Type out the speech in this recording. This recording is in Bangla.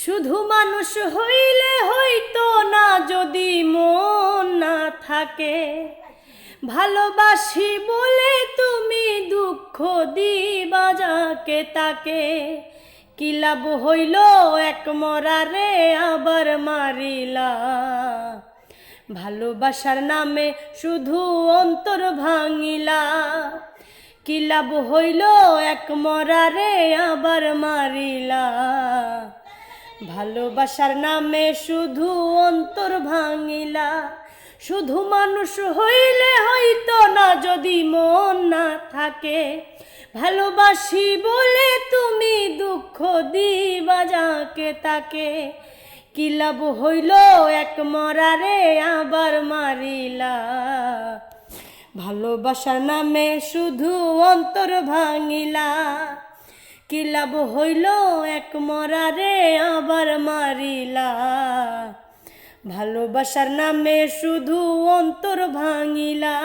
শুধু মানুষ হইলে হইতো না যদি মন না থাকে। ভালোবাসি বলে তুমি দুঃখ দিবা যাকে তাকে। কি লাভ হইল এক মরারে আবার মারিলা। ভালোবাসার নামে শুধু অন্তর ভাঙিলা। কি লাভ হইল এক মরারে আবার মারিলা। ভালোবাসার নামে শুধু অন্তর ভাঙিলা। শুধু মানুষ হইলে হইতো না যদি মন না থাকে। ভালোবাসি বলে তুমি দুঃখ দিবা যাকে তাকে। কি লাভ হইল এক মরারে আবার মারিলা। ভালোবাসার নামে শুধু অন্তর ভাঙিলা। কি লাভ হইল এক মরারে আবার মারিলা। ভালোবাসার নামে শুধু অন্তর ভাঙিলা।